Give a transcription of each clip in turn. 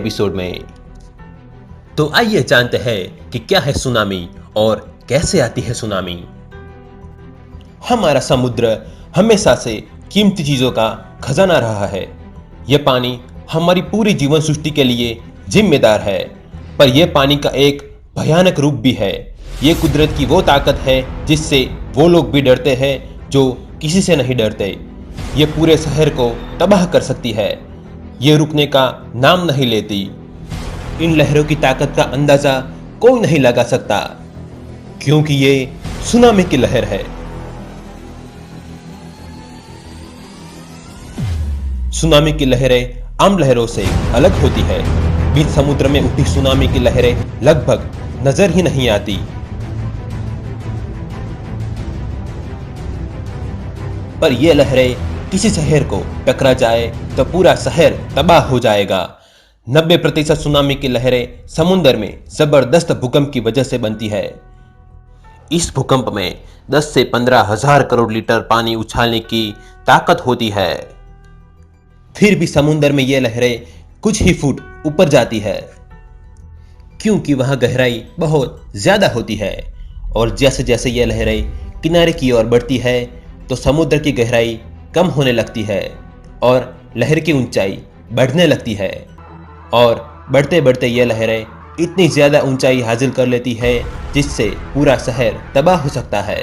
Episode में। तो आइए जानते हैं कि क्या है सुनामी और कैसे आती है सुनामी। हमारा समुद्र हमेशा से कीमती चीजों का खजाना रहा है। यह पानी हमारी पूरी जीवन सृष्टि के लिए जिम्मेदार है, पर यह पानी का एक भयानक रूप भी है। यह कुदरत की वो ताकत है जिससे वो लोग भी डरते हैं जो किसी से नहीं डरते। यह पूरे शहर को तबाह कर सकती है। यह रुकने का नाम नहीं लेती। इन लहरों की ताकत का अंदाजा कोई नहीं लगा सकता, क्योंकि ये सुनामी की लहर है। सुनामी की लहरें आम लहरों से अलग होती है। बीच समुद्र में उठी सुनामी की लहरें लगभग नजर ही नहीं आती। पर यह लहरें किसी शहर को टकरा जाए तो पूरा शहर तबाह हो जाएगा। 90% सुनामी की लहरें समुद्र में जबरदस्त भूकंप की वजह से बनती है। इस भूकंप में 10 से 15 हजार करोड़ लीटर पानी उछालने की ताकत होती है। फिर भी समुद्र में यह लहरें कुछ ही फुट ऊपर जाती है, क्योंकि वहां गहराई बहुत ज्यादा होती है। और जैसे जैसे यह लहरें किनारे की ओर बढ़ती है तो समुद्र की गहराई कम होने लगती है और लहर की ऊंचाई बढ़ने लगती है। और बढ़ते बढ़ते यह लहरें इतनी ज्यादा ऊंचाई हासिल कर लेती है जिससे पूरा शहर तबाह हो सकता है।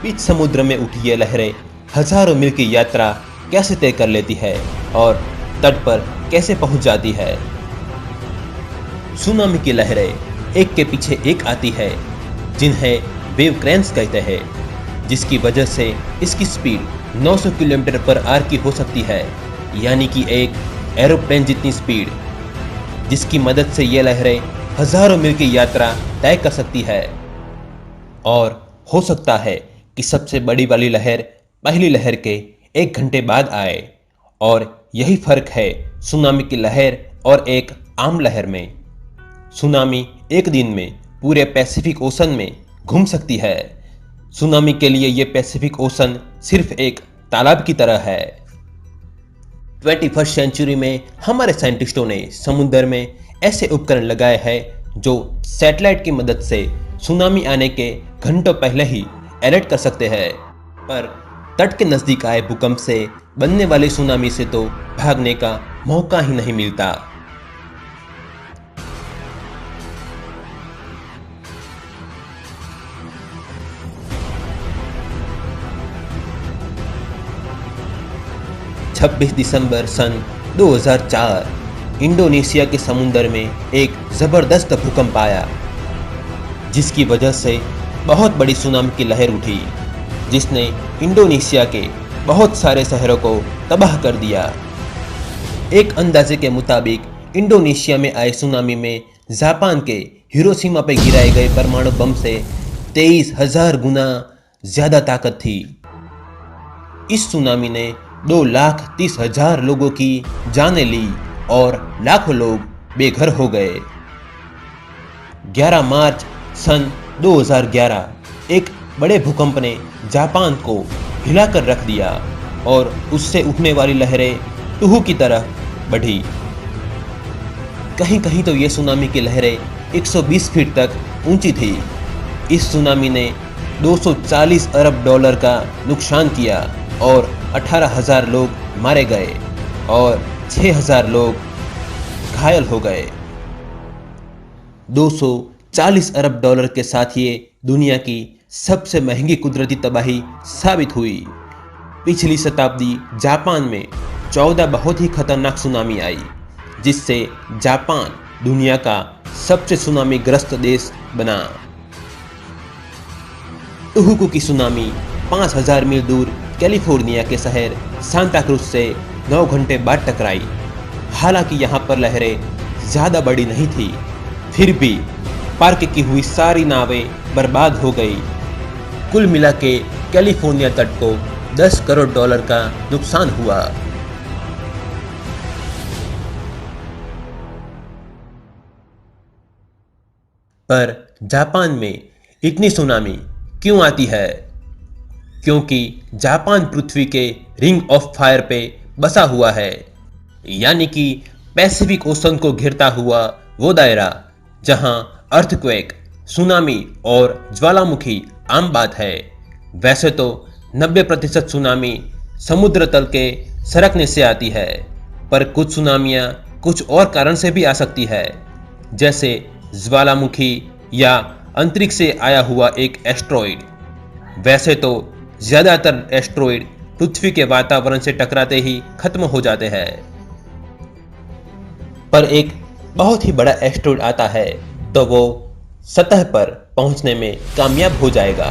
बीच समुद्र में उठी यह लहरें हजारों मील की यात्रा कैसे तय कर लेती है और तट पर कैसे पहुंच जाती है। सुनामी की लहरें एक के पीछे एक आती है, जिन्हें वेव क्रैंस कहते हैं, जिसकी वजह से इसकी स्पीड 900 किलोमीटर पर आवर की हो सकती है, यानी कि एक एरोप्लेन जितनी स्पीड, जिसकी मदद से यह लहरें हजारों मील की यात्रा तय कर सकती है। और हो सकता है कि सबसे बड़ी वाली लहर पहली लहर के 1 घंटे बाद आए। और यही फर्क है सुनामी की लहर और एक आम लहर में। सुनामी एक दिन में पूरे पैसिफिक ओशन में घूम सकती है। सुनामी के लिए यह पैसिफिक ओशन सिर्फ एक तालाब की तरह है। 21st सेंचुरी में हमारे साइंटिस्टों ने समुद्र में ऐसे उपकरण लगाए हैं जो सैटेलाइट की मदद से सुनामी आने के घंटों पहले ही अलर्ट कर सकते हैं। पर तट के नजदीक आए भूकंप से बनने वाली सुनामी से तो भागने का मौका ही नहीं मिलता। दिसंबर 26 सन 2004 इंडोनेशिया के समुद्र में एक जबरदस्त भूकंप आया, जिसकी वजह से बहुत बड़ी सुनामी की लहर उठी, जिसने इंडोनेशिया के बहुत सारे शहरों को तबाह कर दिया। एक अंदाजे के मुताबिक इंडोनेशिया में आए सुनामी में जापान के हिरोशिमा पर गिराए गए परमाणु बम से 23,000 गुना ज्यादा ताकत थी। इस सुनामी ने 2,30,000 लोगों की जानें ली और लाखों लोग बेघर हो गए। 11 मार्च सन 2011 एक बड़े भूकंप ने जापान को हिलाकर रख दिया और उससे उठने वाली लहरें टूहू की तरह बढ़ी। कहीं कहीं तो ये सुनामी की लहरें 120 फीट तक ऊंची थी। इस सुनामी ने 240 अरब डॉलर का नुकसान किया और 18,000 लोग मारे गए और 6,000 लोग घायल हो गए। 240 अरब डॉलर के साथ ये दुनिया की सबसे महंगी कुदरती तबाही साबित हुई। पिछली शताब्दी जापान में 14 बहुत ही खतरनाक सुनामी आई, जिससे जापान दुनिया का सबसे सुनामी ग्रस्त देश बना। टुहुकू की सुनामी 5,000 मील दूर कैलिफोर्निया के शहर सांता क्रूज से 9 घंटे बाद टकराई। हालांकि यहाँ पर लहरें ज्यादा बड़ी नहीं थी, फिर भी पार्क की हुई सारी नावें बर्बाद हो गई। कुल मिला के कैलिफोर्निया तट को 10 करोड़ डॉलर का नुकसान हुआ। पर जापान में इतनी सुनामी क्यों आती है? क्योंकि जापान पृथ्वी के रिंग ऑफ फायर पे बसा हुआ है। यानी कि पैसिफिक ओशन को घिरता हुआ वो दायरा जहां अर्थक्वेक, सुनामी और ज्वालामुखी आम बात है। वैसे तो 90% सुनामी समुद्र तल के सरकने से आती है, पर कुछ सुनामियां कुछ और कारण से भी आ सकती है, जैसे ज्वालामुखी या अंतरिक्ष से आया हुआ एक एस्ट्रॉइड। वैसे तो ज्यादातर एस्ट्रॉइड पृथ्वी के वातावरण से टकराते ही खत्म हो जाते हैं, पर एक बहुत ही बड़ा एस्ट्रॉइड आता है तो वो सतह पर पहुंचने में कामयाब हो जाएगा।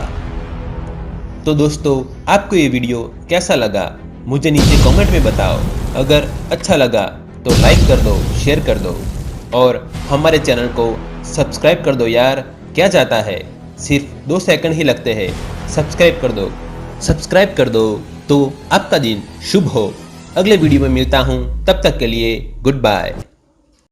तो दोस्तों, आपको ये वीडियो कैसा लगा मुझे नीचे कमेंट में बताओ। अगर अच्छा लगा तो लाइक कर दो, शेयर कर दो और हमारे चैनल को सब्सक्राइब कर दो यार। क्या जाता है, सिर्फ 2 सेकंड ही लगते हैं। सब्सक्राइब कर दो तो आपका दिन शुभ हो। अगले वीडियो में मिलता हूँ, तब तक के लिए गुड बाय।